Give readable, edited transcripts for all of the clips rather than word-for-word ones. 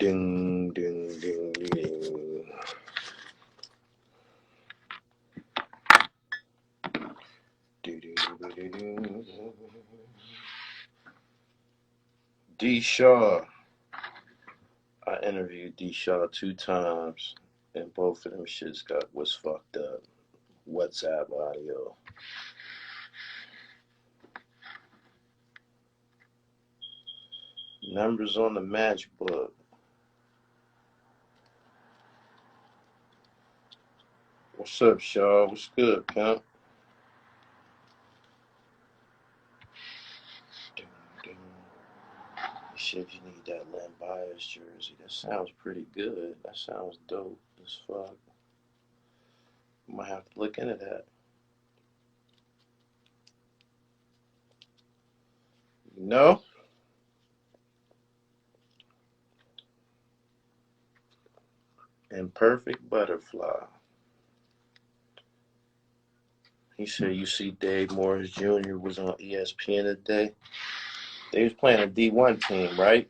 Ding, ding, ding, ding. D. Shaw. I interviewed D. Shaw 2 times, and both of them shits was fucked up. WhatsApp audio. Numbers on the matchbook. What's up, Shaw? What's good, pimp? Shit, you need that Len Bias jersey. That sounds pretty good. That sounds dope as fuck. Might have to look into that. No? Imperfect Butterfly. He said, you see Dave Morris Jr. was on ESPN today. They was playing a D1 team, right?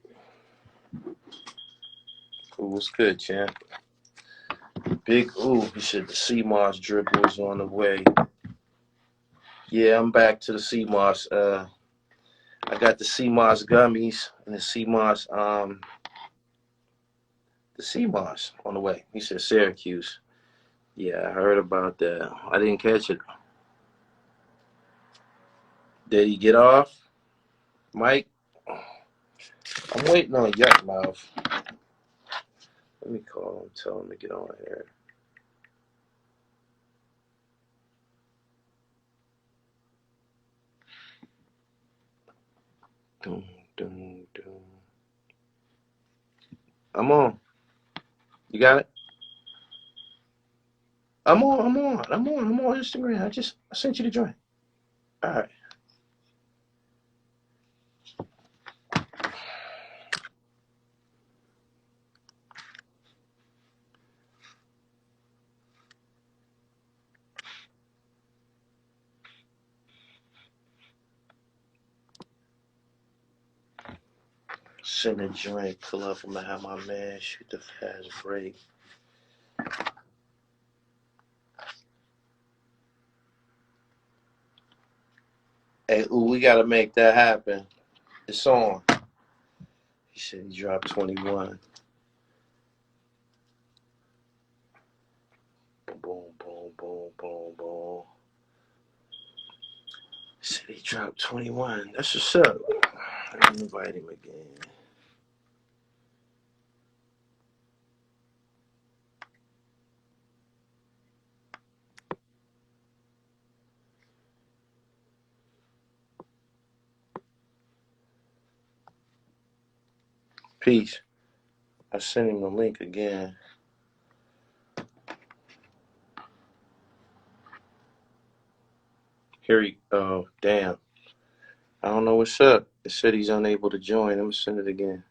Ooh, what's good, champ? Big ooh, he said the CMOS dribble was on the way. Yeah, I'm back to the CMOS. I got the CMOS gummies and the CMOS on the way. He said Syracuse. Yeah, I heard about that. I didn't catch it. Did he get off? Mike? I'm waiting on Yukmouth. Let me call him, tell him to get on here. Dum, dum, dum. I'm on. You got it? I'm on Instagram. I sent you the joint. All right. Send a joint, pull up. I'm gonna have my man shoot the fast break. Hey, ooh, we gotta make that happen. It's on. He said he dropped 21. Boom, boom, boom, boom, boom. He said he dropped 21. That's what's up. Let me invite him again. Peace. I sent him the link again. Here he, oh, damn. I don't know what's up. It said he's unable to join. I'm gonna send it again.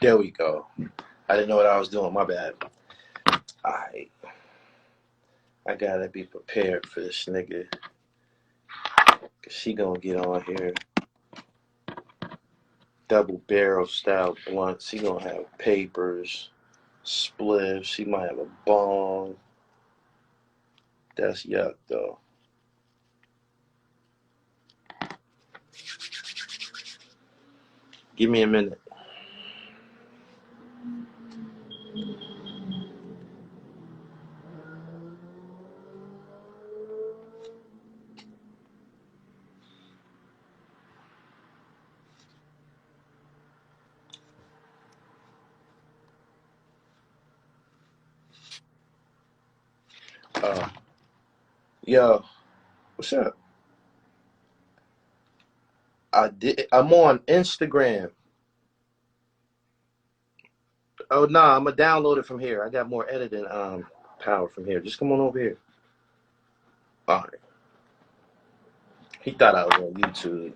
There we go. I didn't know what I was doing. My bad. Alright. I gotta be prepared for this nigga. Cause she gonna get on here. Double barrel style blunt. She gonna have papers, spliffs. She might have a bong. That's yuck though. Give me a minute. Yo, what's up? I'm on Instagram. Oh nah, I'm gonna download it from here. I got more editing. power from here. Just come on over here. All right. He thought I was on YouTube.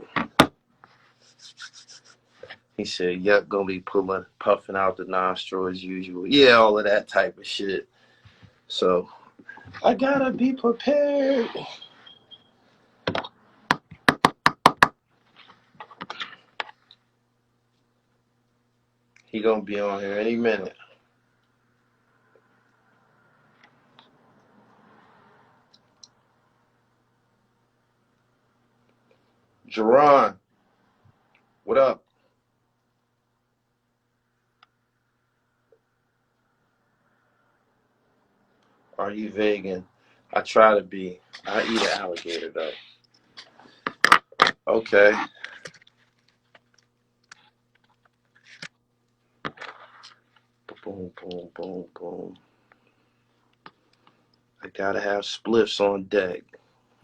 He said, "Yup, gonna be puffing out the nostril as usual." Yeah, all of that type of shit. So I gotta be prepared. He gonna be on here any minute. Jerron, what up? Are you vegan? I try to be. I eat an alligator though. Okay. Boom, boom, boom, boom. I gotta have spliffs on deck.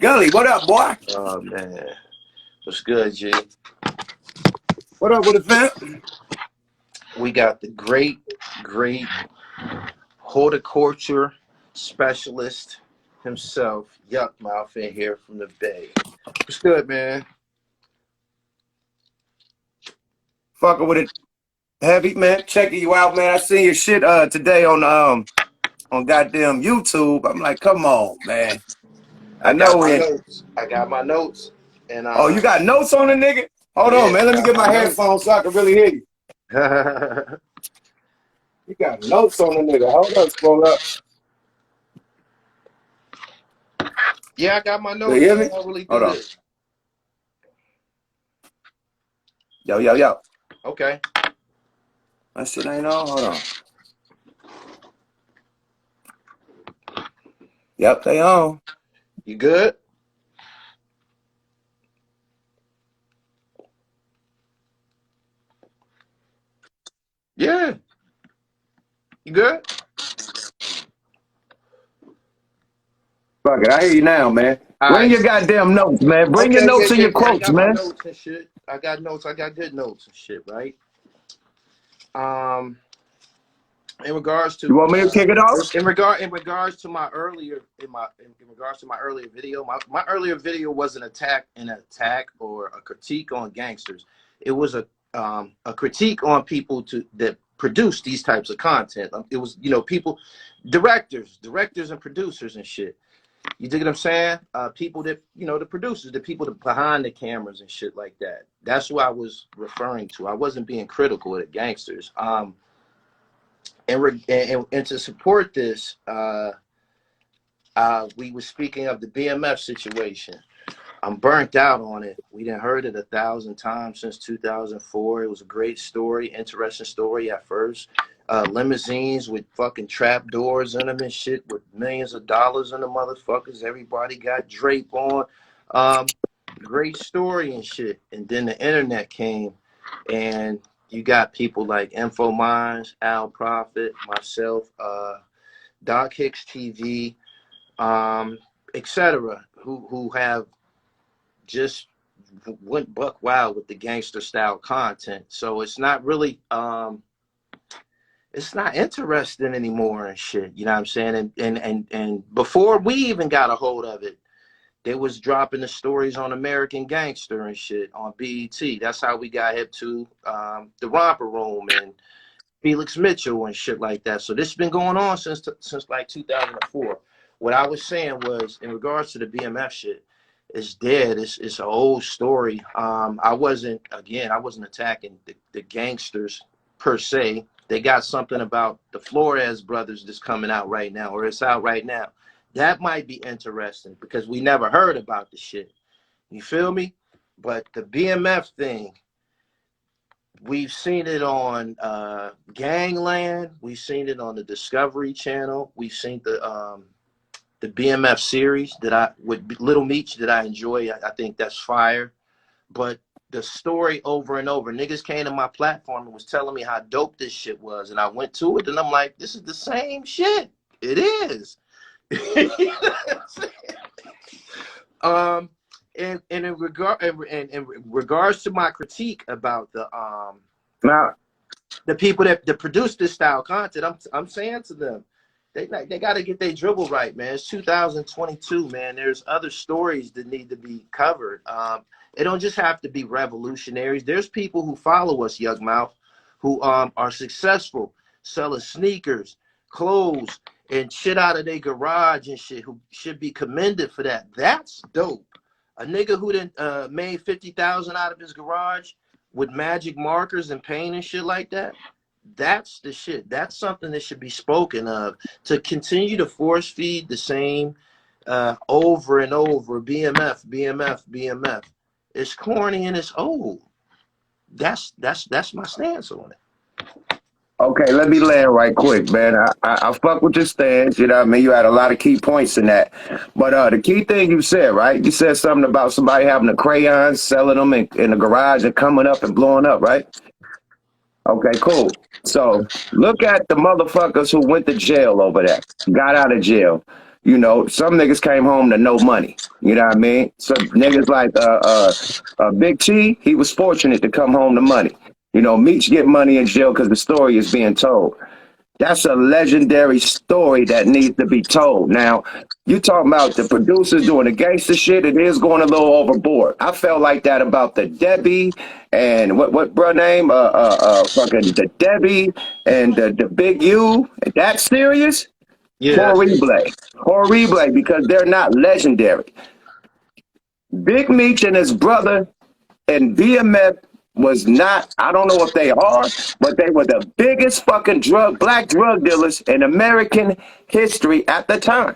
Gully, what up, boy? Oh man. What's good, G? What up with the fam? We got the great horticulture specialist himself, Yukmouth, in here from the Bay. What's good, man? Fucking with it heavy, man. Checking you out, man. I seen your shit today on goddamn YouTube. I'm like, come on, man. I know it. I got my notes. And oh, you got notes on the nigga? Hold on, man. Let me get my headphones so I can really hear you. You got notes on the nigga. Hold up, scroll up. Yeah, I got my notes. You hear me? Really hold on. This. Yo. Okay. That shit ain't on. Hold on. Yep, they on. You good? Yeah. You good? Fuck it. I hear you now, man. Bring your goddamn notes, man. Bring your notes and your quotes, man. I got notes and shit. I got notes. I got good notes and shit, right? In regards to, you want me to kick it off? In regards to my earlier video, my earlier video was an attack or a critique on gangsters. It was a critique on people that produce these types of content. It was, you know, people, directors and producers and shit. You dig what I'm saying? People that, you know, the producers, the people that behind the cameras and shit like that. That's what I was referring to. I wasn't being critical of the gangsters. And to support this, we were speaking of the BMF situation. I'm burnt out on it. We done heard it 1,000 times since 2004. It was a great story, interesting story at first. Limousines with fucking trap doors in them and shit with millions of dollars in the motherfuckers. Everybody got drape on. Great story and shit. And then the internet came, and you got people like Info Minds, Al Prophet, myself, Doc Hicks TV, etc., who have just went buck wild with the gangster style content. So it's not really it's not interesting anymore and shit. You know what I'm saying? And before we even got a hold of it, they was dropping the stories on American Gangster and shit on BET. That's how we got hip to the Romper Room and Felix Mitchell and shit like that. So this has been going on since like 2004. What I was saying was, in regards to the BMF shit, it's dead. It's an old story. I wasn't attacking the gangsters per se. They got something about the Flores brothers that's coming out right now, or it's out right now. That might be interesting because we never heard about the shit. You feel me? But the BMF thing, we've seen it on Gangland. We've seen it on the Discovery Channel. We've seen the BMF series with Little Meech that I enjoy. I think that's fire. But the story over and over, niggas came to my platform and was telling me how dope this shit was, and I went to it and I'm like, this is the same shit. It is. And in regards to my critique about the people that produce this style content, I'm saying to them they got to get their dribble right, man. It's 2022, man. There's other stories that need to be covered. It don't just have to be revolutionaries. There's people who follow us, Yukmouth, who are successful, selling sneakers, clothes, and shit out of their garage and shit, who should be commended for that. That's dope. A nigga who done made 50,000 out of his garage with magic markers and paint and shit like that. That's the shit. That's something that should be spoken of. To continue to force feed the same over and over, BMF, BMF, BMF. It's corny and it's old. That's my stance on it. Okay, let me land right quick, man. I fuck with your stance, you know what I mean? You had a lot of key points in that. But the key thing you said, right? You said something about somebody having the crayons, selling them in the garage and coming up and blowing up, right? Okay, cool. So look at the motherfuckers who went to jail over that, got out of jail. You know, some niggas came home to no money. You know what I mean? So niggas like Big T, he was fortunate to come home to money. You know, Meech get money in jail because the story is being told. That's a legendary story that needs to be told. Now, you talking about the producers doing the gangster shit, it is going a little overboard. I felt like that about the Debbie and what bro name? Fucking the Debbie and the Big U. That serious? Yeah. Horrible, because they're not legendary. Big Meech and his brother and BMF was not, I don't know if they are, but they were the biggest fucking black drug dealers in American history at the time.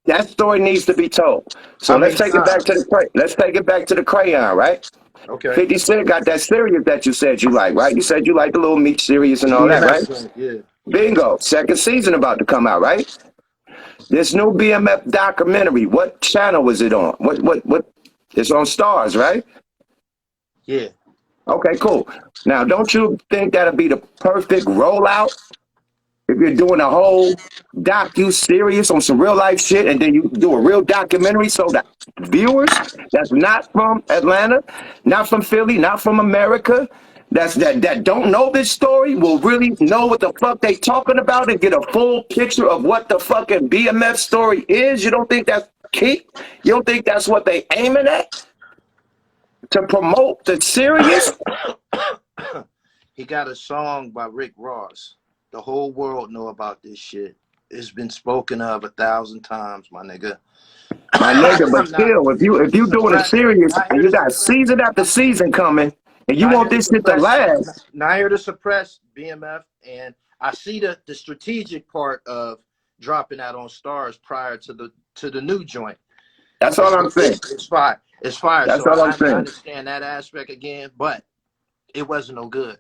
That story needs to be told. So let's take it back to the crayon, right? Okay. 50 Cent got that serious that you said you like, right? You said you like the little Meech serious and all that, right? Yeah. Bingo. Second season about to come out, right? This new BMF documentary, what channel was it on? What? It's on Stars, right? Yeah. Okay, cool. Now, don't you think that'll be the perfect rollout? If you're doing a whole docu-series on some real life shit and then you do a real documentary so that viewers that's not from Atlanta, not from Philly, not from America, that don't know this story will really know what the fuck they talking about and get a full picture of what the fucking BMF story is. You don't think that's key? You don't think that's what they aiming at? To promote the series? He got a song by Rick Ross. The whole world know about this shit. It's been spoken of 1,000 times, my nigga. My nigga, but still, if you doing a series and you got season after season coming and you want this shit to last. Not here to suppress BMF, and I see the strategic part of dropping that on Stars prior to the new joint. That's all I'm saying. It's fire. It's fire. That's so all I'm saying. I understand that aspect again, but it wasn't no good.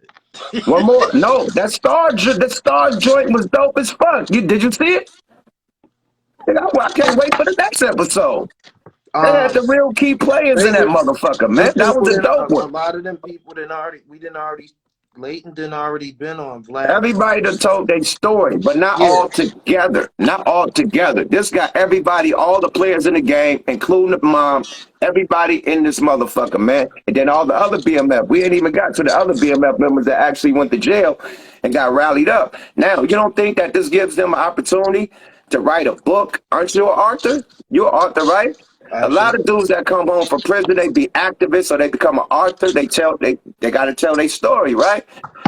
One more. No, the Star joint was dope as fuck. Did you see it? I can't wait for the next episode. They had the real key players in that motherfucker, man. That was a dope one. A lot of them people Leighton didn't already been on Vlad. Everybody done told their story, but not all together. Not all together. This got everybody, all the players in the game, including the mom, everybody in this motherfucker, man. And then all the other BMF. We ain't even got to the other BMF members that actually went to jail and got rallied up. Now, you don't think that this gives them an opportunity to write a book? Aren't you an author? You're an author, right? Absolutely. A lot of dudes that come home from prison, they be activists or they become an author. They got to tell their story, right?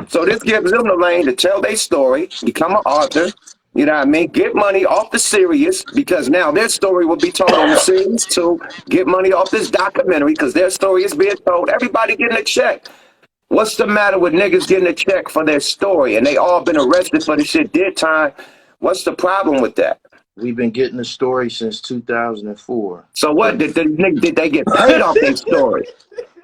So this gives them the lane to tell their story, become an author, you know what I mean? Get money off the series because now their story will be told on the series too. Get money off this documentary because their story is being told. Everybody getting a check. What's the matter with niggas getting a check for their story and they all been arrested for the shit, did time? What's the problem with that? We've been getting the story since 2004. So what? Did they get paid off their story?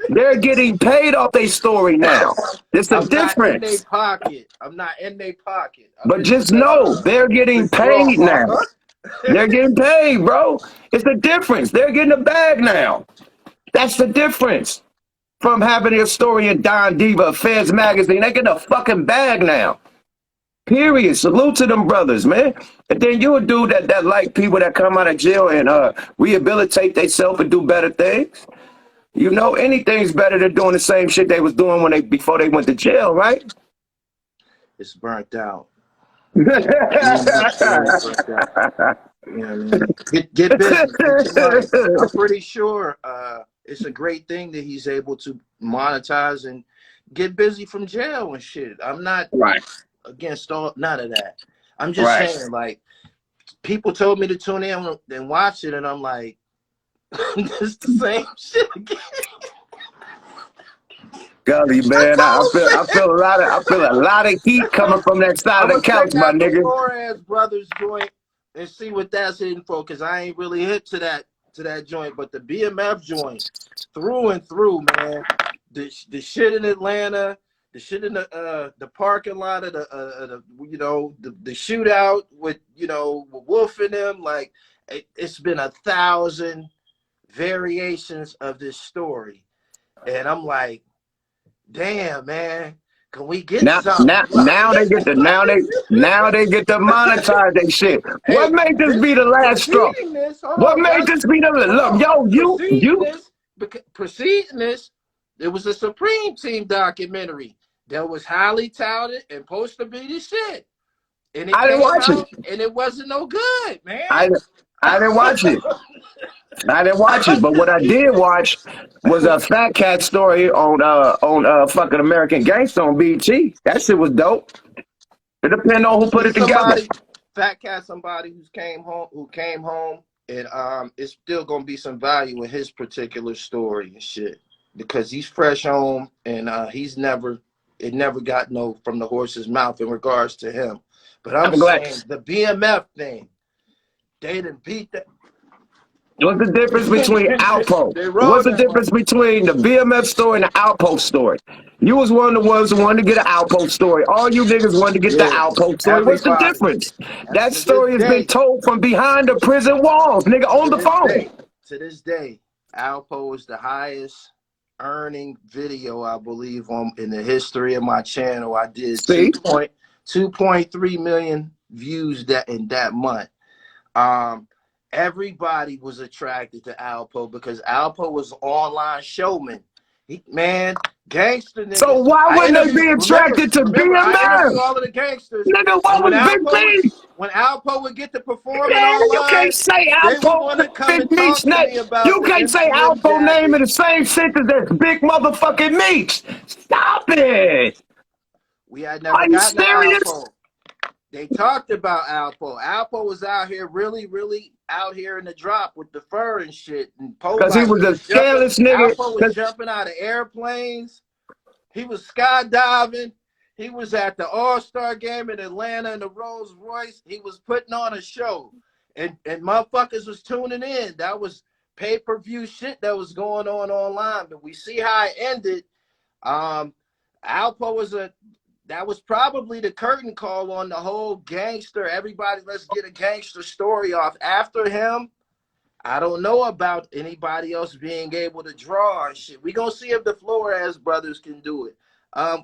They're getting paid off their story now. It's the difference. I'm not in their pocket. But just know, they're getting paid now. They're getting paid, bro. It's the difference. They're getting a bag now. That's the difference from having a story in Don Diva, Feds Magazine. They get a fucking bag now. Period. Salute to them brothers, man. And then you a dude that like people that come out of jail and rehabilitate themselves and do better things. You know, anything's better than doing the same shit they was doing before they went to jail, right? It's burnt out. BMF stories like that. You know what I mean? Get busy, get your money. I'm pretty sure it's a great thing that he's able to monetize and get busy from jail and shit. I'm not Right. against none of that. I'm just saying, like, people told me to tune in and watch it, and I'm like, it's the same shit again. Gully, man, I feel a lot of heat coming from that side of the couch, my nigga. The Flores Brothers joint and see what that's hitting for, because I ain't really hit to that joint, but the BMF joint, through and through, man. The shit in Atlanta, the shit in the parking lot of the shootout with with Wolf and them, like it's been 1,000 variations of this story, and I'm like, damn, man, can we get something? Now they get to monetize their shit. What made this be the last straw? What made this be the preceding this? It was a Supreme Team documentary that was highly touted and supposed to be the shit, and I didn't watch it, and it wasn't no good, man. I didn't watch it. I didn't watch it, but what I did watch was a Fat Cat story on fucking American Gangster on BT. That shit was dope. It depends on who put it together. Fat Cat, somebody who came home, and it's still gonna be some value in his particular story and shit, because he's fresh home, and it never got no from the horse's mouth in regards to him. But I'm saying the BMF thing, they didn't beat that. What's the difference between Outpost? What's the difference between the BMF story and the Outpost story? You was one of the ones who wanted to get an Outpost story. All you niggas wanted to get the Outpost story. What's the difference? That story has been told from behind the prison walls, nigga, on the phone. To this day, Outpost is the highest earning video, I believe, in the history of my channel. I did 2.3 million views in that month. Everybody was attracted to Alpo because Alpo was an online showman. Gangster niggas. So why wouldn't they be attracted to BMF? All of the gangsters. Nigga, what was Big B? When Alpo would get to performing online, you can't say Alpo Big Meech name. You can't say Alpo name in the same sentence as Big motherfucking Meech. Stop it. We had never gotten Alpo. They talked about Alpo. Alpo was out here really out here in the drop with the fur and shit. Because he was a careless nigga. Alpo was jumping out of airplanes. He was skydiving. He was at the All-Star game in Atlanta in the Rolls Royce. He was putting on a show. And motherfuckers was tuning in. That was pay-per-view shit that was going on online. But we see how it ended. Alpo that was probably the curtain call on the whole gangster. Everybody, let's get a gangster story off. After him, I don't know about anybody else being able to draw and shit. We gonna see if the Flores brothers can do it.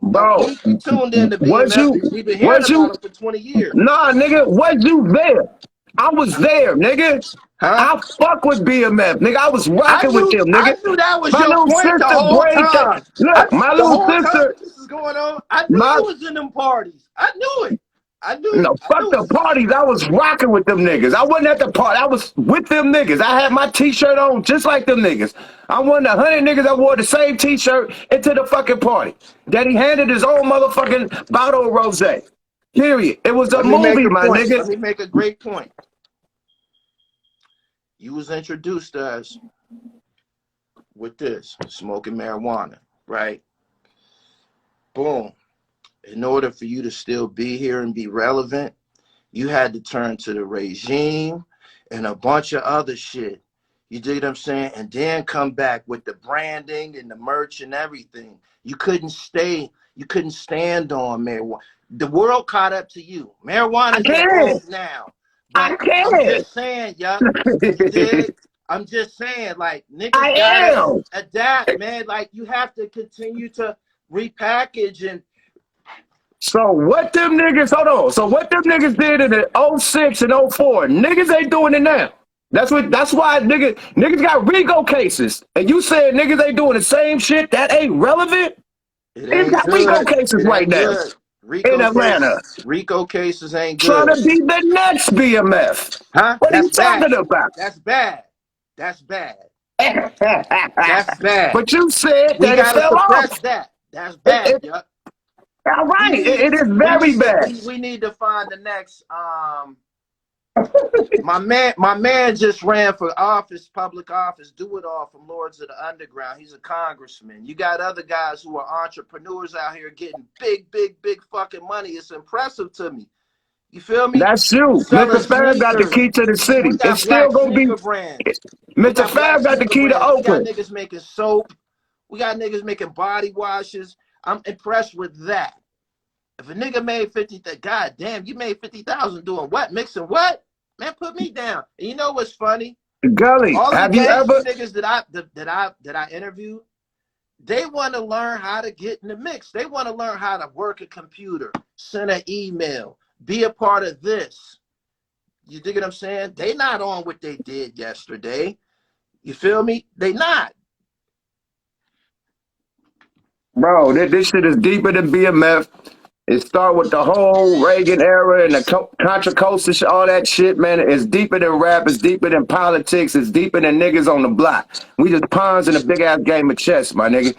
Bro, we tuned in to BMF. We've been hearing about it for 20 years. Nah, nigga, was you there? I was there, nigga. I fuck with BMF, nigga. I was rocking with them, nigga. I knew that was your point the whole time. Look, my little sister. This is going on. I knew I was in them parties. I knew it. No, fuck the parties. I was rocking with them niggas. I wasn't at the party. I was with them niggas. I had my t-shirt on just like them niggas. I won 100 niggas that wore the same t-shirt into the fucking party. Daddy handed his own motherfucking bottle of rosé. Period. It was a movie, my nigga. Let me make a great point. You was introduced to us with this, smoking marijuana, right? Boom. In order for you to still be here and be relevant, you had to turn to the regime and a bunch of other shit. You dig what I'm saying? And then come back with the branding and the merch and everything. You couldn't stand on marijuana. The world caught up to you. Marijuana is now. But I'm just saying, y'all. I'm just saying, like, niggas gotta adapt, man. Like, you have to continue to repackage and. So what them niggas, hold on. So what them niggas did in the 06 and 04, niggas ain't doing it now. That's why niggas got Rigo cases. And you said niggas ain't doing the same shit that ain't relevant? It's got Rigo cases right now. in Rico Atlanta. cases, Rico cases ain't Trying good. to be the next BMF. Huh? What are you That's bad. talking about? That's bad. That's bad. That's bad. But you said We that it gotta fell off. suppress that. That's bad, yup. All We right, need it is we very need to bad. we need to find the next my man just ran for office, public office, do it all from Lords of the Underground. He's a congressman. You got other guys who are entrepreneurs out here getting big fucking money. It's impressive to me. You feel me? That's you. Selling Mr. Fab got the sneakers. key to the We city. It's got still black gonna be sneaker brands. We Mr. got black Fab got the sneaker key to brands. We got Oakland. niggas making soap. We got niggas making body washes. I'm impressed with that. If a nigga made 50, god damn, you made 50,000 doing what? Mixing what? Man, put me down. And you know what's funny? Gully, All the have you gangster ever niggas that I interviewed, they want to learn how to get in the mix. They want to learn how to work a computer, send an email, be a part of this. You dig what I'm saying? They not on what they did yesterday. You feel me? They not. Bro, this shit is deeper than BMF. It start with the whole Reagan era and the Contra Costa, all that shit, man. It's deeper than rap. It's deeper than politics. It's deeper than niggas on the block. We just pawns in a big ass game of chess, my nigga.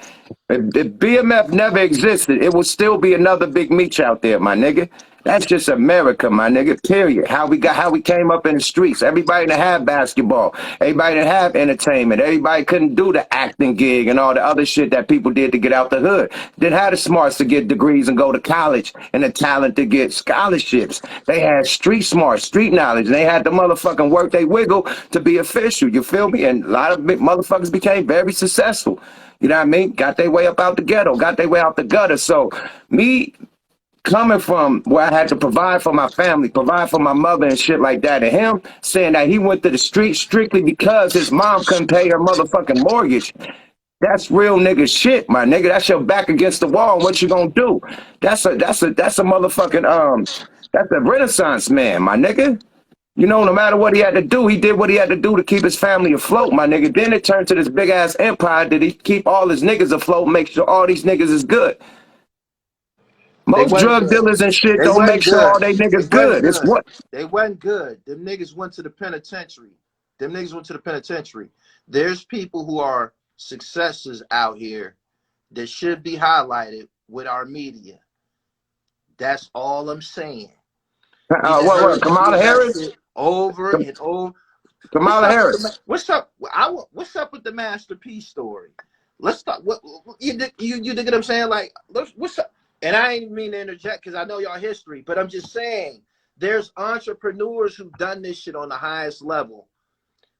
If BMF never existed, it would still be another Big Meech out there, my nigga. That's just America, my nigga. Period. How we came up in the streets. Everybody that had basketball, everybody that had entertainment, everybody couldn't do the acting gig and all the other shit that people did to get out the hood. Didn't have the smarts to get degrees and go to college and the talent to get scholarships. They had street smarts, street knowledge, and they had the motherfucking work they wiggle to be official. You feel me? And a lot of motherfuckers became very successful. You know what I mean? Got their way up out the ghetto, got their way out the gutter. So me coming from where I had to provide for my family, provide for my mother and shit like that, and him saying that he went to the street strictly because his mom couldn't pay her motherfucking mortgage. That's real nigga shit, my nigga. That's your back against the wall. And what you gonna do? That's a motherfucking that's a Renaissance man, my nigga. You know, no matter what he had to do, he did what he had to do to keep his family afloat, my nigga. Then it turned to this big ass empire that he keep all his niggas afloat, make sure all these niggas is good. They Most wasn't drug good. dealers and shit They don't make wasn't sure good. all they They niggas wasn't good. It's good. what They wasn't good. Them niggas went to the penitentiary. Them niggas went to the penitentiary. There's people who are successes out here that should be highlighted with our media. That's all I'm saying. We done what heard Kamala that Harris? shit over and over. What's Kamala up with Harris. the what's up with the Master P story? Let's talk. What you dig what I'm saying? Like, what's up? And I ain't mean to interject because I know y'all history, but I'm just saying there's entrepreneurs who've done this shit on the highest level,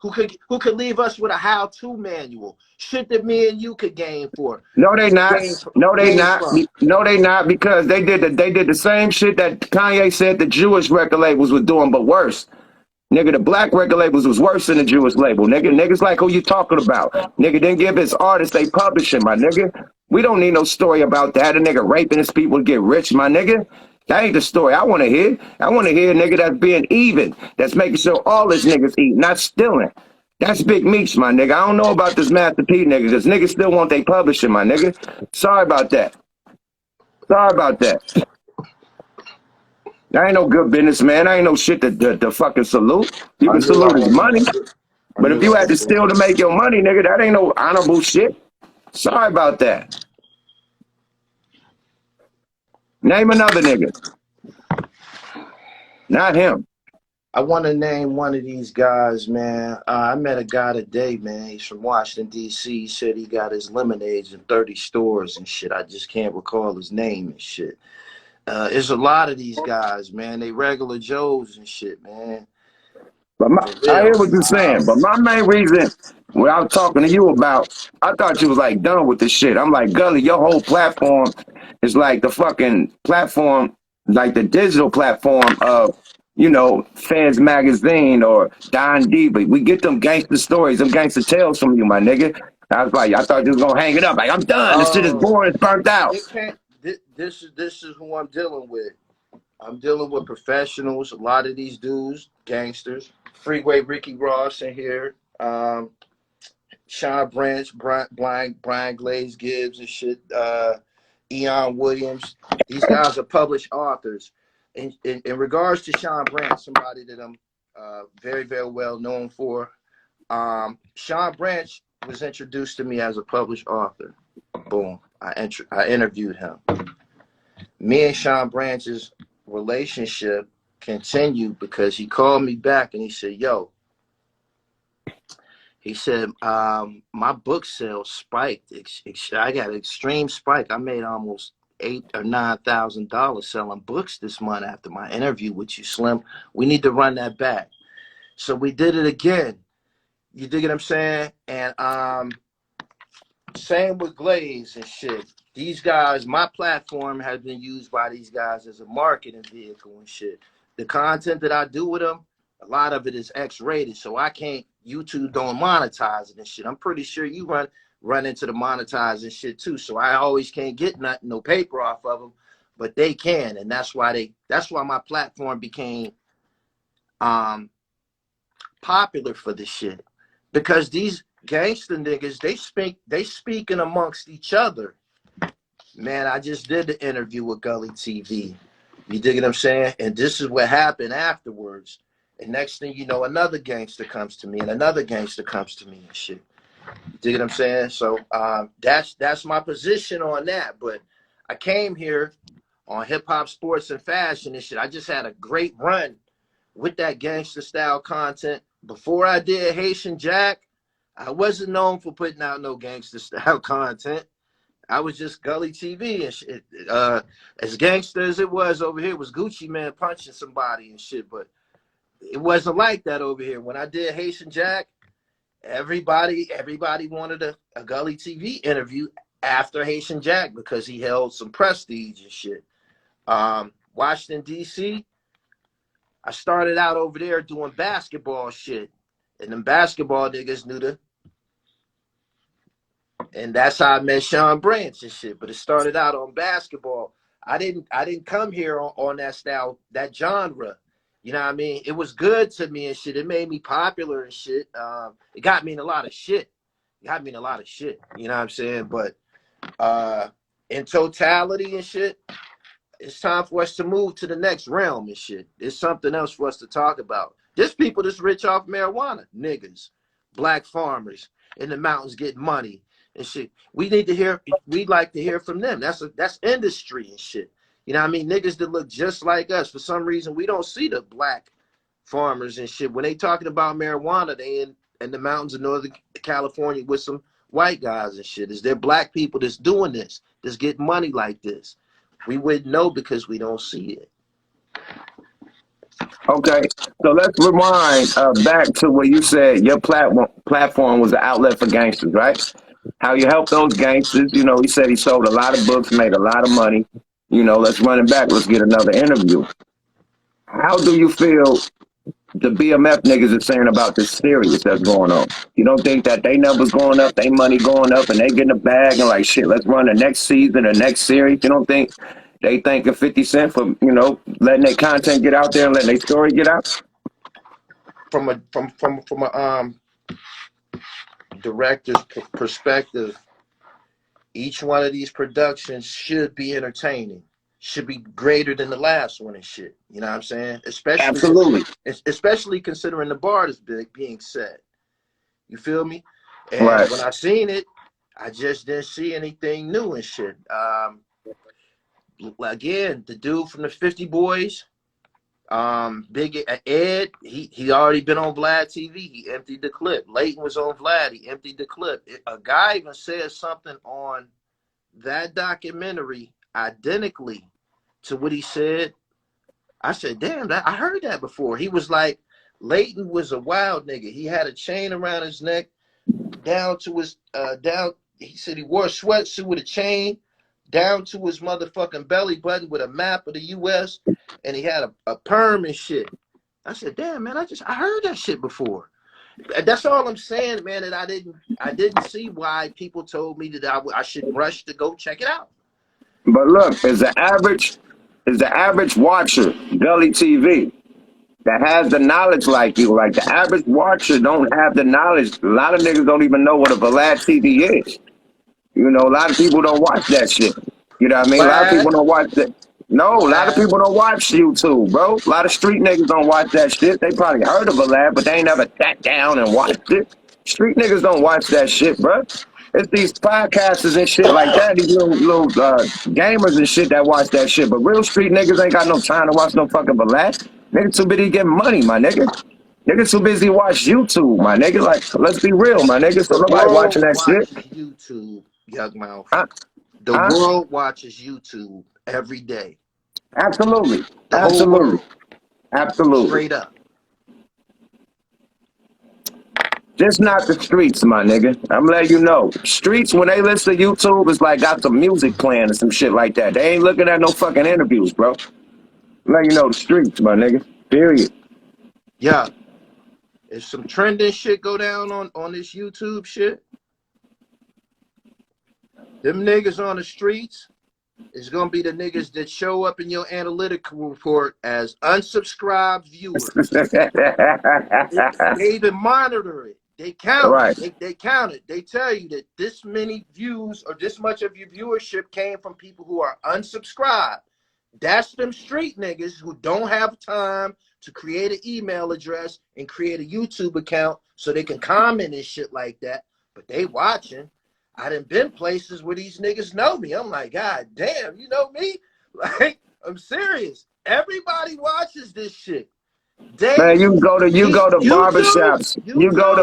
who could leave us with a how-to manual, shit that me and you could gain for. No, they not. Gain, No, they gain not. from. No, they not, because they did the same shit that Kanye said the Jewish record labels were doing, but worse. Nigga, the black record labels was worse than the Jewish label. Niggas like who you talking about. Nigga didn't give his artists they publishing, my nigga. We don't need no story about that. A nigga raping his people to get rich, my nigga. That ain't the story I want to hear. I want to hear a nigga that's being even, that's making sure all his niggas eat, not stealing. That's Big Meech, my nigga. I don't know about this Master P nigga, because niggas still want they publishing, my nigga. Sorry about that. Sorry about that. I ain't no good business, man. I ain't no shit to fucking salute. You I can knew I salute his wasn't money. gonna do. I But if knew you I had to wasn't steal to make your money, nigga, that ain't no honorable shit. Sorry about that. Name another nigga. Not him. I want to name one of these guys, man. I met a guy today, man. He's from Washington, D.C. He said he got his lemonades in 30 stores and shit. I just can't recall his name and shit. There's a lot of these guys, man. They regular Joes and shit, man. But For I real. hear what you're saying. But my main reason, what I was talking to you about, I thought you was like done with this shit. I'm like, Gully, your whole platform is like the fucking platform, like the digital platform of, you know, Fans Magazine or Don Diva. We get them gangster stories, them gangster tales from you, my nigga. I was like, I thought you was gonna hang it up. Like, I'm done. This shit is Oh, boring. It's burnt out. it can't. This is who I'm dealing with. I'm dealing with professionals. A lot of these dudes, gangsters. Freeway Ricky Ross in here. Sean Branch, Brian Glaze Gibbs and shit. Eon Williams. These guys are published authors. In regards to Sean Branch, somebody that I'm very, very well known for, Sean Branch was introduced to me as a published author. Boom. I interviewed him. Me and Sean Branch's relationship continued because he called me back and he said, yo, he said, my book sales spiked. I got an extreme spike. I made almost $8,000 or $9,000 selling books this month after my interview with you, Slim. We need to run that back. So we did it again. You dig what I'm saying? And same with Glaze and shit. These guys, my platform has been used by these guys as a marketing vehicle and shit. The content that I do with them, a lot of it is X-rated, so I can't, YouTube don't monetize it and shit. I'm pretty sure you run into the monetizing shit too, so I always can't get nothing, no paper off of them, but they can, and that's why my platform became popular for this shit, because these gangster niggas, they speaking amongst each other. Man, I just did the interview with Gully TV. You dig what I'm saying? And this is what happened afterwards. And next thing you know, another gangster comes to me and another gangster comes to me and shit. You dig what I'm saying? So that's my position on that. But I came here on hip hop, sports, and fashion and shit. I just had a great run with that gangster style content. Before I did Haitian Jack, I wasn't known for putting out no gangster style content. I was just Gully TV and shit. As gangster as it was over here, was Gucci Man punching somebody and shit, but it wasn't like that over here. When I did Haitian Jack, everybody wanted a Gully TV interview after Haitian Jack because he held some prestige and shit. Washington, D.C., I started out over there doing basketball shit, and them basketball niggas knew the. And that's how I met Sean Branch and shit. But it started out on basketball. I didn't come here on that style, that genre. You know what I mean? It was good to me and shit. It made me popular and shit. It got me in a lot of shit. You know what I'm saying? But in totality and shit, it's time for us to move to the next realm and shit. There's something else for us to talk about. There's people that's rich off marijuana. Niggas. Black farmers in the mountains getting money and shit. We'd like to hear from them. That's industry and shit. You know what I mean? Niggas that look just like us. For some reason, we don't see the black farmers and shit. When they talking about marijuana, they in the mountains of Northern California with some white guys and shit. Is there black people that's doing this, that's getting money like this? We wouldn't know because we don't see it. Okay, so let's rewind back to where you said your platform was an outlet for gangsters, right? How you help those gangsters. You know, he said he sold a lot of books, made a lot of money. You know, let's run it back. Let's get another interview. How do you feel the BMF niggas are saying about this series that's going on? You don't think that they numbers going up, they money going up, and they getting a bag and like, shit, let's run the next season, the next series? You don't think they thanking 50 Cent for, you know, letting their content get out there and letting their story get out? From a director's perspective, each one of these productions should be entertaining, should be greater than the last one and shit. You know what I'm saying? Especially considering the bar is being set. You feel me? And right. When I seen it, I just didn't see anything new and shit. Again, the dude from the 50 Boys, Big Ed, he already been on Vlad TV. He emptied the clip. Leighton was on Vlad. He emptied the clip. A guy even said something on that documentary identically to what he said. I said, damn, I heard that before. He was like, Leighton was a wild nigga. He had a chain around his neck down to his he said he wore a sweatsuit with a chain down to his motherfucking belly button with a map of the US, and he had a perm and shit. I said, damn, man, I heard that shit before. That's all I'm saying, man, that I didn't see why people told me that I should rush to go check it out. But look, is the average watcher Gully TV that has the knowledge like you, like the average watcher don't have the knowledge. A lot of niggas don't even know what a Vlad TV is. You know, a lot of people don't watch that shit. You know what I mean? A lot of people don't watch that. No, a lot of people don't watch YouTube, bro. A lot of street niggas don't watch that shit. They probably heard of a lad, but they ain't never sat down and watched it. Street niggas don't watch that shit, bro. It's these podcasters and shit like that, these little gamers and shit that watch that shit. But real street niggas ain't got no time to watch no fucking Vlad. Niggas too busy getting money, my nigga. Niggas too busy watch YouTube, my nigga. Like, let's be real, my nigga. So The nobody world watching that shit. watches YouTube, Yukmouth. Huh? The world watches YouTube every day. Absolutely. The whole Absolutely. world. Absolutely. Straight up. Just not the streets, my nigga. I'm letting you know. Streets, when they listen to YouTube, it's like got some music playing or some shit like that. They ain't looking at no fucking interviews, bro. I'm letting you know the streets, my nigga. Period. Yeah. If some trending shit go down on this YouTube shit, them niggas on the streets is gonna be the niggas that show up in your analytical report as unsubscribed viewers. They even monitor it. They count Right. They count it. They tell you that this many views or this much of your viewership came from people who are unsubscribed. That's them street niggas who don't have time to create an email address and create a YouTube account so they can comment and shit like that. But they watching. I done been places where these niggas know me. I'm like, God damn, you know me? Like, I'm serious. Everybody watches this shit. Man, you go to barbershops. You go to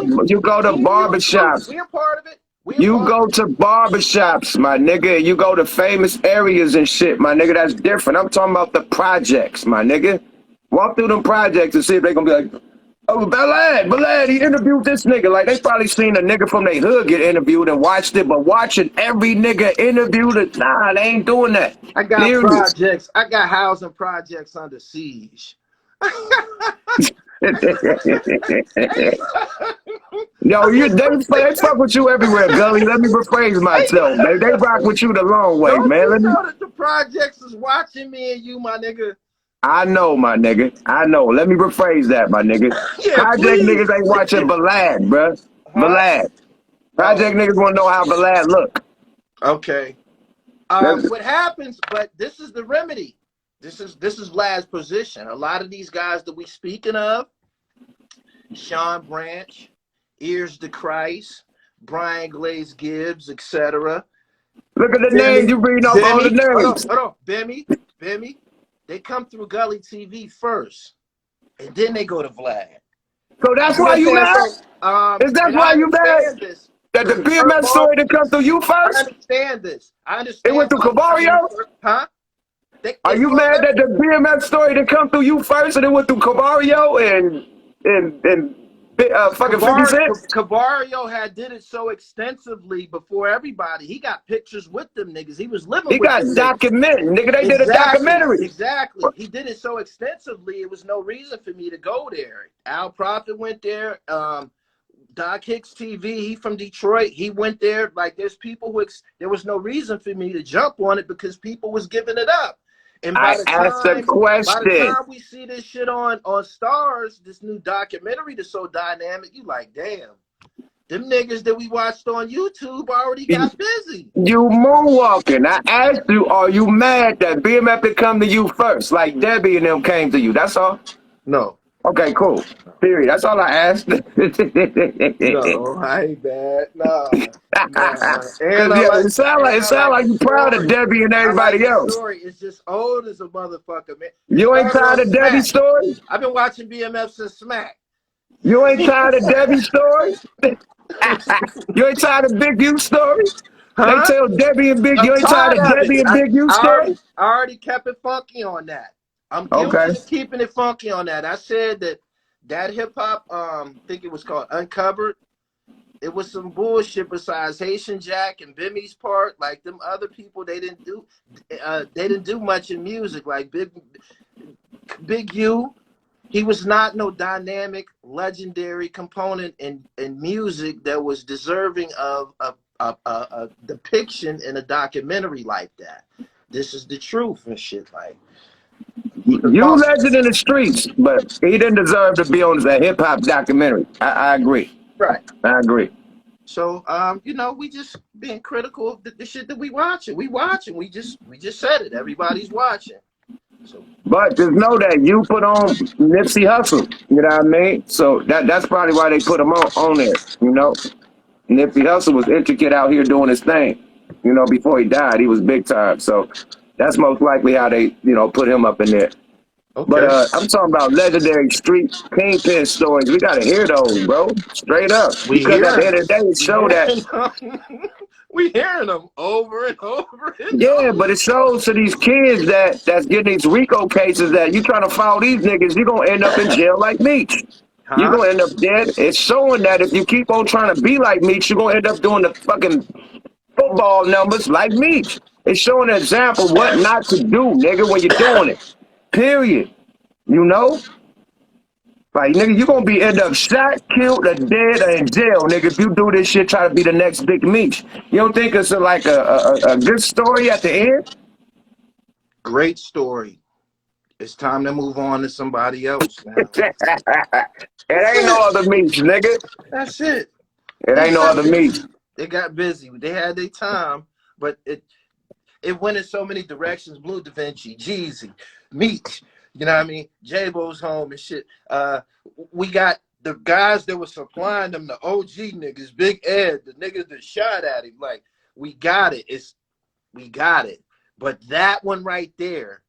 barbershops. We're part of it. You go to barbershops, my nigga. You go to famous areas and shit, my nigga. That's different. I'm talking about the projects, my nigga. Walk through them projects and see if they gonna be like, oh, Balad, he interviewed this nigga. Like, they probably seen a nigga from their hood get interviewed and watched it, but watching every nigga interviewed it, nah, they ain't doing that. I got projects. I got housing projects under siege. Yo, they fuck with you everywhere, Gully. Let me rephrase myself, man. They rock with you the long way, Don't man. You know that the projects is watching me and you, my nigga. I know, my nigga. I know. Let me rephrase that, my nigga. Yeah, Project please. niggas ain't watching Balad, bruh. Balad. Project niggas want to know how Balad look. Okay. What happens? But this is the remedy. This is Vlad's position. A lot of these guys that we speaking of, Sean Branch, Ears to Christ, Brian Glaze Gibbs, etc. Look at the names you reading off all the names. Hold on. Bimmy. They come through Gully TV first, and then they go to Vlad. So that's why you mad? Is that why you mad? That the BMS story didn't come through you first? I understand this. I understand. It went through Cabario? Huh? Are you mad that the BMS story didn't come through you first and it went through Cabario and fucking 50 Cent? Cabario did it so extensively before everybody. He got pictures with them niggas. He was living with them. He got documented, nigga. They did a documentary. Exactly. He did it so extensively, it was no reason for me to go there. Al Prophet went there. Doc Hicks TV, he from Detroit. He went there. Like, there's people who, there was no reason for me to jump on it because people was giving it up. And by the time we see this shit on Stars, this new documentary that's so dynamic, you like, damn, them niggas that we watched on YouTube already got busy. You moonwalking. I asked you, are you mad that BMF did come to you first, like Debbie and them came to you? That's all? No. Okay, cool. Period. That's all I asked. No, I ain't bad. No. It sound like you proud of Debbie and everybody else. Story is just old as a motherfucker, man. You ain't tired of Debbie's story? I've been watching BMF since Smack. You ain't tired of Debbie's story? You ain't tired of Big U's story? Huh? They tell Debbie and Big, you ain't tired of Debbie and Big U's story? I already kept it funky on that. I'm keeping it funky on that. I said that hip hop, I think it was called Uncovered. It was some bullshit besides Haitian Jack and Bimmy's part. Like, them other people, they didn't do much in music. Like Big U, he was not no dynamic, legendary component in music that was deserving of a depiction in a documentary like that. This is the truth and shit. Like, you legend in the streets, but he didn't deserve to be on a hip hop documentary. I agree. Right. I agree. So you know, we just being critical of the shit that we watching. We watching. We just said it. Everybody's watching. So, But just know that you put on Nipsey Hussle. You know what I mean? So that's probably why they put him on there. You know, Nipsey Hussle was intricate out here doing his thing. You know, before he died, he was big time. So that's most likely how they, you know, put him up in there. okay. But I'm talking about legendary street kingpin stories. We gotta hear those, bro. Straight up. We Because at the hearing end of the day, it we show that. hearing them. We hearing them over and over and Yeah, over. but it shows to these kids that's getting these RICO cases that you trying to follow these niggas, you're gonna end up in jail like Meech. You're Huh? gonna end up dead. It's showing that if you keep on trying to be like Meech, you're gonna end up doing the fucking football numbers like Meech. It's showing an example of what not to do, nigga, when you're doing it. Period. You know? Like, nigga, you gonna be end up shot, killed, or dead, or in jail, nigga, if you do this shit, try to be the next Big Meech. You don't think it's like a good story at the end? Great story. It's time to move on to somebody else now. It ain't no other Meech, nigga. That's it. It ain't no other Meech. They got busy. They had their time, but it went in so many directions. Blue Da Vinci, Jeezy, Meech, you know what I mean? J-Bo's home and shit. We got the guys that were supplying them, the OG niggas, Big Ed, the niggas that shot at him. Like, we got it. We got it. But that one right there,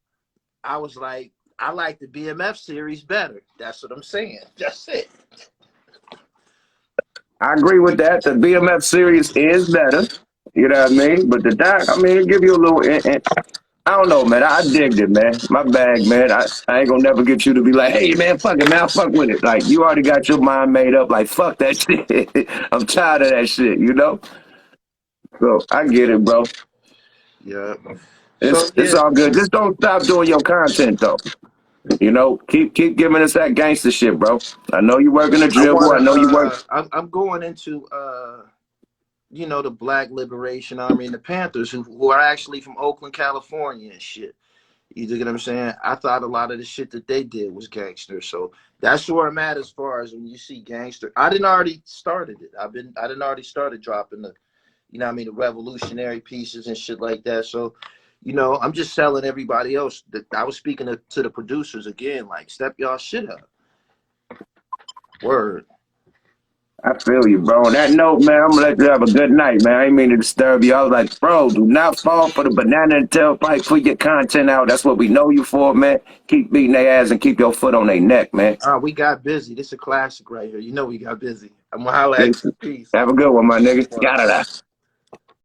I was like, I like the BMF series better. That's what I'm saying. That's it. I agree with that. The BMF series is better. You know what I mean? But the doc, I mean, it give you a little. I don't know, man. I digged it, man. My bag, man. I ain't gonna never get you to be like, hey, man, fuck it, man. Fuck with it. Like, you already got your mind made up. Like, fuck that shit. I'm tired of that shit, you know? So, I get it, bro. Yeah. It's all good. Just don't stop doing your content, though. You know, keep giving us that gangster shit, bro. I know you working a dribble. I know you work. I'm going into you know, the Black Liberation Army and the Panthers, who are actually from Oakland, California and shit. You dig what I'm saying? I thought a lot of the shit that they did was gangster. So that's where I'm at as far as when you see gangster. I didn't already started it. I didn't already started dropping the, you know what I mean, the revolutionary pieces and shit like that. So, you know, I'm just telling everybody else that I was speaking to the producers again, like, step y'all shit up. Word. I feel you, bro. On that note, man, I'm gonna let you have a good night, man. I ain't mean to disturb you. I was like, bro, do not fall for the banana and tailpipe. Put your content out. That's what we know you for, man. Keep beating their ass and keep your foot on their neck, man. We got busy. This is a classic right here. You know we got busy. I'm gonna holla at you. Peace. Have a good one, my nigga. Got it out.